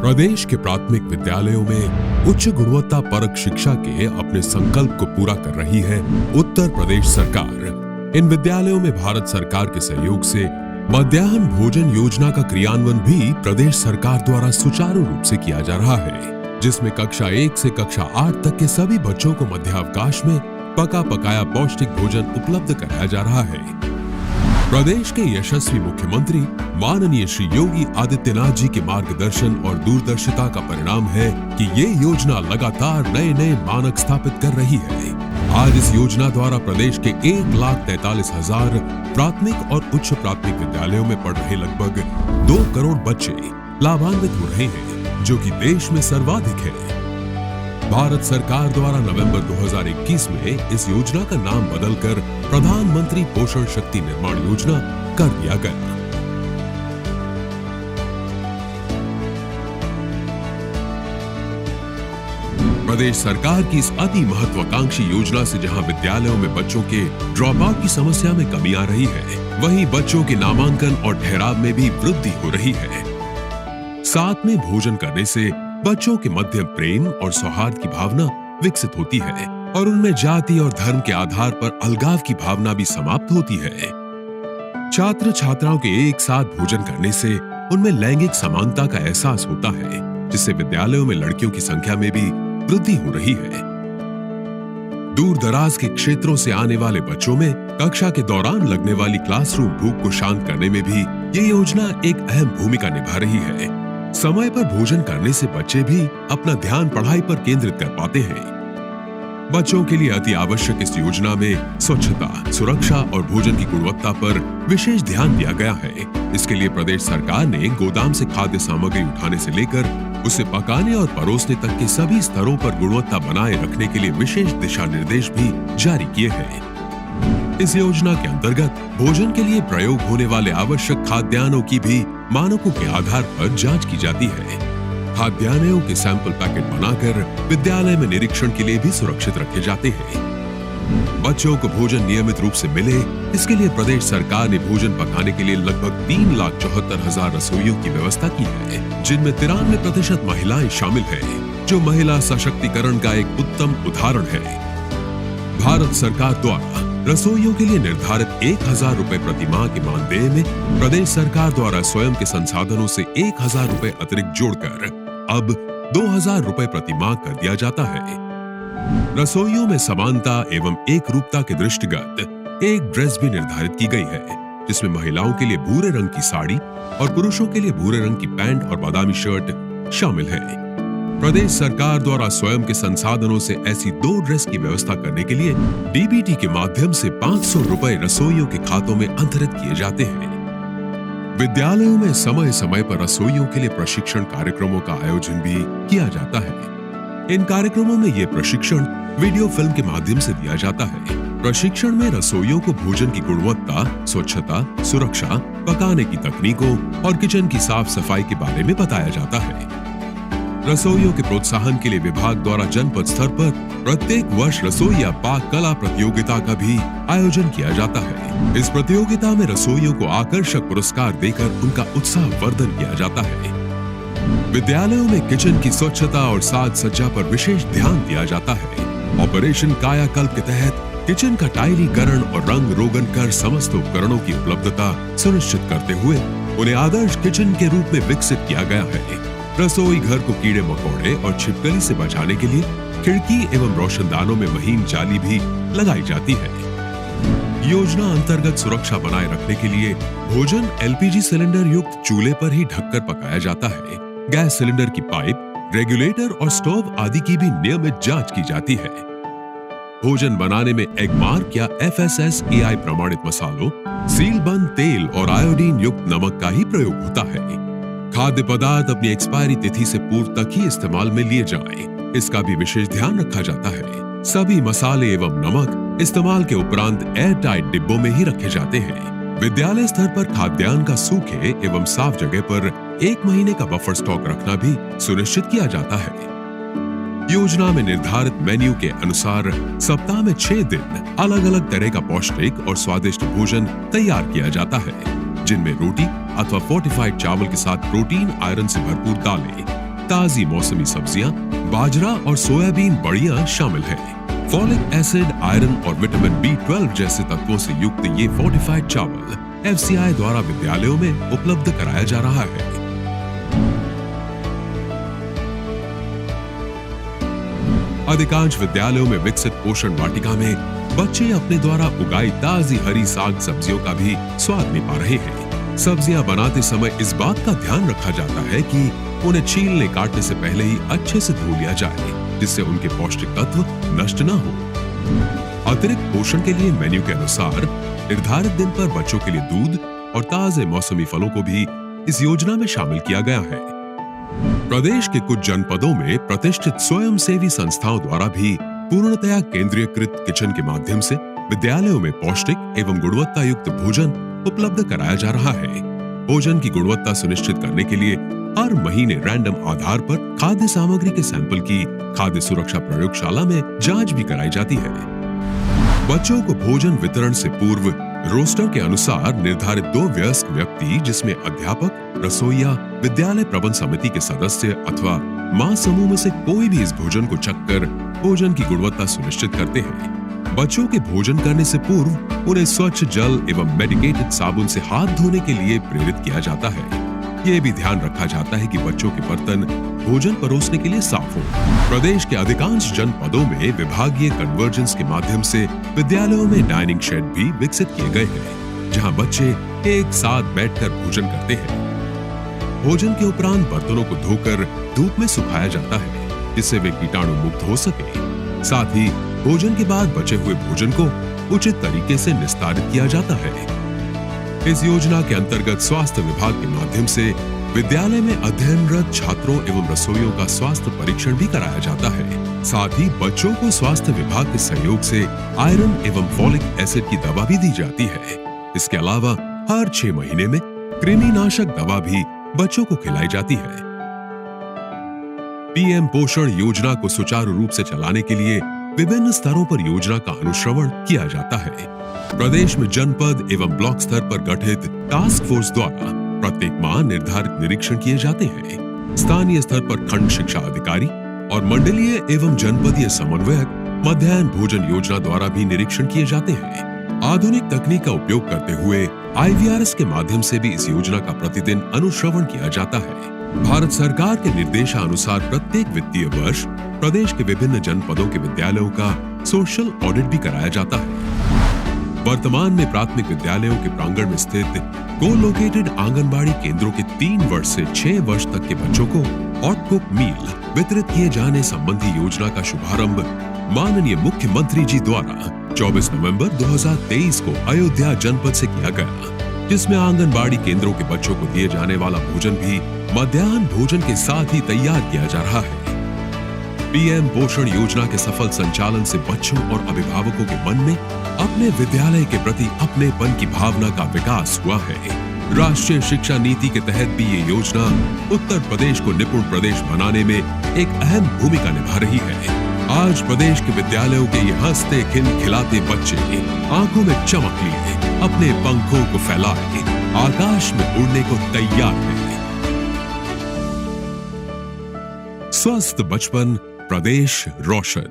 प्रदेश के प्राथमिक विद्यालयों में उच्च गुणवत्ता परक शिक्षा के अपने संकल्प को पूरा कर रही है उत्तर प्रदेश सरकार। इन विद्यालयों में भारत सरकार के सहयोग से मध्याह्न भोजन योजना का क्रियान्वयन भी प्रदेश सरकार द्वारा सुचारू रूप से किया जा रहा है, जिसमें कक्षा 1 से कक्षा 8 तक के सभी बच्चों को मध्यावकाश में पका पकाया पौष्टिक भोजन उपलब्ध कराया जा रहा है। प्रदेश के यशस्वी मुख्यमंत्री माननीय श्री योगी आदित्यनाथ जी के मार्गदर्शन और दूरदर्शिता का परिणाम है कि ये योजना लगातार नए नए मानक स्थापित कर रही है। आज इस योजना द्वारा प्रदेश के 1,43,000 प्राथमिक और उच्च प्राथमिक विद्यालयों में पढ़ रहे लगभग 2 करोड़ बच्चे लाभान्वित हो रहे हैं, जो कि देश में सर्वाधिक है। भारत सरकार द्वारा नवंबर 2021 में इस योजना का नाम बदलकर प्रधानमंत्री पोषण शक्ति निर्माण योजना कर दिया गया। प्रदेश सरकार की इस अति महत्वाकांक्षी योजना से जहां विद्यालयों में बच्चों के ड्रॉप आउट की समस्या में कमी आ रही है, वहीं बच्चों के नामांकन और ठहराव में भी वृद्धि हो रही है। साथ में भोजन करने से बच्चों के मध्य प्रेम और सौहार्द की भावना विकसित होती है और उनमें जाति और धर्म के आधार पर अलगाव की भावना भी समाप्त होती है। छात्र छात्राओं के एक साथ भोजन करने से उनमें लैंगिक समानता का एहसास होता है, जिससे विद्यालयों में लड़कियों की संख्या में भी वृद्धि हो रही है। दूर दराज के क्षेत्रों से आने वाले बच्चों में कक्षा के दौरान लगने वाली क्लासरूम भूख को शांत करने में भी ये योजना एक अहम भूमिका निभा रही है। समय पर भोजन करने से बच्चे भी अपना ध्यान पढ़ाई पर केंद्रित कर पाते हैं। बच्चों के लिए अति आवश्यक इस योजना में स्वच्छता, सुरक्षा और भोजन की गुणवत्ता पर विशेष ध्यान दिया गया है। इसके लिए प्रदेश सरकार ने गोदाम से खाद्य सामग्री उठाने से लेकर उसे पकाने और परोसने तक के सभी स्तरों पर गुणवत्ता बनाए रखने के लिए विशेष दिशा निर्देश भी जारी किए हैं। इस योजना के अंतर्गत भोजन के लिए प्रयोग होने वाले आवश्यक खाद्यान्नों की भी मानकों के आधार पर जांच की जाती है। खाद्यान्नों के सैंपल पैकेट बनाकर विद्यालय में निरीक्षण के लिए भी सुरक्षित रखे जाते हैं। बच्चों को भोजन नियमित रूप से मिले, इसके लिए प्रदेश सरकार ने भोजन पकाने के लिए लगभग 3,74,000 रसोइयों की व्यवस्था की है, जिनमें 93% महिलाएं शामिल हैं, जो महिला सशक्तिकरण का एक उत्तम उदाहरण है। भारत सरकार द्वारा रसोइयों के लिए निर्धारित 1,000 रुपए प्रति माह के मानदेय में प्रदेश सरकार द्वारा स्वयं के संसाधनों से 1,000 रुपए अतिरिक्त जोड़कर अब 2,000 रुपए प्रति माह कर दिया जाता है। रसोइयों में समानता एवं एक रूपता के दृष्टिगत एक ड्रेस भी निर्धारित की गई है, जिसमें महिलाओं के लिए भूरे रंग की साड़ी और पुरुषों के लिए भूरे रंग की पैंट और बादामी शर्ट शामिल है। प्रदेश सरकार द्वारा स्वयं के संसाधनों से ऐसी 2 ड्रेस की व्यवस्था करने के लिए डीबीटी के माध्यम से 500 रुपए रसोइयों के खातों में अंतरित किए जाते हैं। विद्यालयों में समय समय पर रसोइयों के लिए प्रशिक्षण कार्यक्रमों का आयोजन भी किया जाता है। इन कार्यक्रमों में ये प्रशिक्षण वीडियो फिल्म के माध्यम से दिया जाता है। प्रशिक्षण में रसोइयों को भोजन की गुणवत्ता, स्वच्छता, सुरक्षा, पकाने की तकनीकों और किचन की साफ सफाई के बारे में बताया जाता है। रसोइयों के प्रोत्साहन के लिए विभाग द्वारा जनपद स्तर पर प्रत्येक वर्ष रसोई या पाक कला प्रतियोगिता का भी आयोजन किया जाता है। इस प्रतियोगिता में रसोइयों को आकर्षक पुरस्कार देकर उनका उत्साह वर्धन किया जाता है। विद्यालयों में किचन की स्वच्छता और साज सज्जा पर विशेष ध्यान दिया जाता है। ऑपरेशन कायाकल्प के तहत किचन का टाइलीकरण और रंग रोगन कर समस्त उपकरणों की उपलब्धता सुनिश्चित करते हुए उन्हें आदर्श किचन के रूप में विकसित किया गया है। रसोई घर को कीड़े मकोड़े और छिपकली से बचाने के लिए खिड़की एवं रोशनदानों में महीन जाली भी लगाई जाती है। योजना अंतर्गत सुरक्षा बनाए रखने के लिए भोजन एलपीजी सिलेंडर युक्त चूल्हे पर ही ढककर पकाया जाता है। गैस सिलेंडर की पाइप, रेगुलेटर और स्टोव आदि की भी नियमित जांच की जाती है। भोजन बनाने में एग मार्क या FSSAI प्रमाणित मसालों, सील बंद तेल और आयोडीन युक्त नमक का ही प्रयोग होता है। खाद्य पदार्थ अपनी एक्सपायरी तिथि से पूर्व तक ही इस्तेमाल में लिए जाएं, इसका भी विशेष ध्यान रखा जाता है। सभी मसाले एवं नमक इस्तेमाल के उपरांत एयर टाइट डिब्बों में ही रखे जाते हैं। विद्यालय स्तर पर खाद्यान्न का सूखे एवं साफ जगह पर 1 महीने का बफर स्टॉक रखना भी सुनिश्चित किया जाता है। योजना में निर्धारित मेन्यू के अनुसार सप्ताह में 6 दिन अलग अलग तरह का पौष्टिक और स्वादिष्ट भोजन तैयार किया जाता है, जिनमें रोटी अथवा फोर्टिफाइड चावल के साथ प्रोटीन, आयरन से भरपूर दालें, ताजी मौसमी सब्जियां, बाजरा और सोयाबीन बड़ियां शामिल हैं। फॉलिक एसिड, आयरन और विटामिन B12 जैसे तत्वों से युक्त ये फोर्टिफाइड चावल FCI द्वारा विद्यालयों में उपलब्ध कराया जा रहा है। अधिकांश विद्यालयों में विकसित पोषण वाटिका में बच्चे अपने द्वारा उगाई ताजी हरी साग सब्जियों का भी स्वाद ले पा रहे हैं। सब्जियां बनाते समय इस बात का ध्यान रखा जाता है कि उन्हें छीलने काटने से पहले ही अच्छे से धो लिया जाए, जिससे उनके पौष्टिक तत्व नष्ट न हो। अतिरिक्त पोषण के लिए मेन्यू के अनुसार निर्धारित दिन पर बच्चों के लिए दूध और ताजे मौसमी फलों को भी इस योजना में शामिल किया गया है। प्रदेश के कुछ जनपदों में प्रतिष्ठित स्वयंसेवी संस्थाओं द्वारा भी पूर्णतया केंद्रीयकृत किचन के माध्यम से विद्यालयों में पौष्टिक एवं गुणवत्ता युक्त भोजन उपलब्ध कराया जा रहा है। भोजन की गुणवत्ता सुनिश्चित करने के लिए हर महीने रैंडम आधार पर खाद्य सामग्री के सैंपल की खाद्य सुरक्षा प्रयोगशाला में जांच भी कराई जाती है। बच्चों को भोजन वितरण से पूर्व रोस्टर के अनुसार निर्धारित 2 वयस्क व्यक्ति, जिसमें अध्यापक, रसोइया, विद्यालय प्रबंध समिति के सदस्य अथवा मां समूह में से कोई भी इस भोजन को चखकर भोजन की गुणवत्ता सुनिश्चित करते हैं। बच्चों के भोजन करने से पूर्व उन्हें स्वच्छ जल एवं मेडिकेटेड साबुन से हाथ धोने के लिए प्रेरित किया जाता है। ये भी ध्यान रखा जाता है कि बच्चों के बर्तन भोजन परोसने के लिए साफ हो। प्रदेश के अधिकांश जनपदों में विभागीय कन्वर्जेंस के माध्यम से विद्यालयों में डाइनिंग शेड भी विकसित किए गए हैं, जहां बच्चे एक साथ बैठकर भोजन करते हैं। भोजन के उपरांत बर्तनों को धोकर धूप में सुखाया जाता है, जिससे वे कीटाणु मुक्त हो सके। साथ ही भोजन के बाद बचे हुए भोजन को उचित तरीके से निस्तारित किया जाता है। इस योजना के अंतर्गत स्वास्थ्य विभाग के माध्यम से विद्यालय में अध्ययनरत छात्रों एवं रसोइयों का स्वास्थ्य परीक्षण भी कराया जाता है। साथ ही बच्चों को स्वास्थ्य विभाग के सहयोग से आयरन एवं फॉलिक एसिड की दवा भी दी जाती है। इसके अलावा हर 6 महीने में कृमिनाशक दवा भी बच्चों को खिलाई जाती है। पीएम पोषण योजना को सुचारू रूप से चलाने के लिए विभिन्न स्तरों पर योजना का अनुश्रवण किया जाता है। प्रदेश में जनपद एवं ब्लॉक स्तर पर गठित टास्क फोर्स द्वारा प्रत्येक माह निर्धारित निरीक्षण किए जाते हैं। स्थानीय स्तर पर खंड शिक्षा अधिकारी और मंडलीय एवं जनपदीय समन्वयक मध्याह्न भोजन योजना द्वारा भी निरीक्षण किए जाते हैं। आधुनिक तकनीक का उपयोग करते हुए IVRS के माध्यम से भी इस योजना का प्रतिदिन अनुश्रवण किया जाता है। भारत सरकार के निर्देशानुसार प्रत्येक वित्तीय वर्ष प्रदेश के विभिन्न जनपदों के विद्यालयों का सोशल ऑडिट भी कराया जाता है। वर्तमान में प्राथमिक विद्यालयों के प्रांगण में स्थित को-लोकेटेड आंगनबाड़ी केंद्रों के 3 वर्ष से 6 वर्ष तक के बच्चों को हॉट कुक मील वितरित किए जाने संबंधी योजना का शुभारंभ माननीय मुख्यमंत्री जी द्वारा 24 नवंबर 2023 को अयोध्या जनपद से किया गया, जिसमें आंगनबाड़ी केंद्रों के बच्चों को दिए जाने वाला भोजन भी मध्याह्न भोजन के साथ ही तैयार किया जा रहा है। पीएम पोषण योजना के सफल संचालन से बच्चों और अभिभावकों के मन में अपने विद्यालय के प्रति अपनेपन की भावना का विकास हुआ है। राष्ट्रीय शिक्षा नीति के तहत भी ये योजना उत्तर प्रदेश को निपुण प्रदेश बनाने में एक अहम भूमिका निभा रही है। आज प्रदेश के विद्यालयों के ये हंसते खिलखिलाते बच्चे आंखों में चमक लिए अपने पंखों को फैलाए आकाश में उड़ने को तैयार है। स्वस्थ बचपन, प्रदेश रोशन।